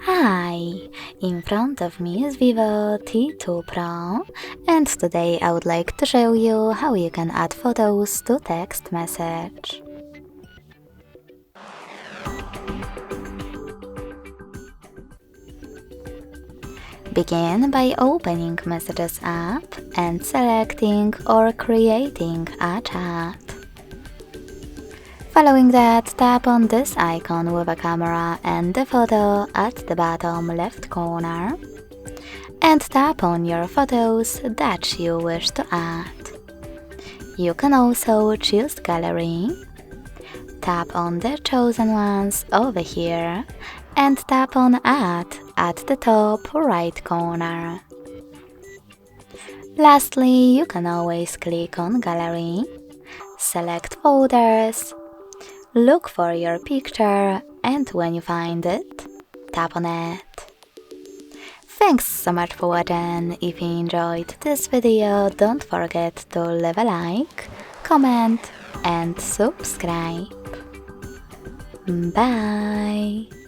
Hi, in front of me is VIVO T2 Pro, and today I would like to show you how you can add photos to text message. Begin by opening Messages app and selecting or creating a chat. Following that, tap on this icon with a camera and the photo at the bottom left corner, and tap on your photos that you wish to add. You can also choose Gallery. Tap on the chosen ones over here and tap on Add at the top right corner. Lastly, you can always click on Gallery, select Folders, look for your picture, and when you find it, tap on it. Thanks so much for watching. If you enjoyed this video, don't forget to leave a like, comment and subscribe. Bye!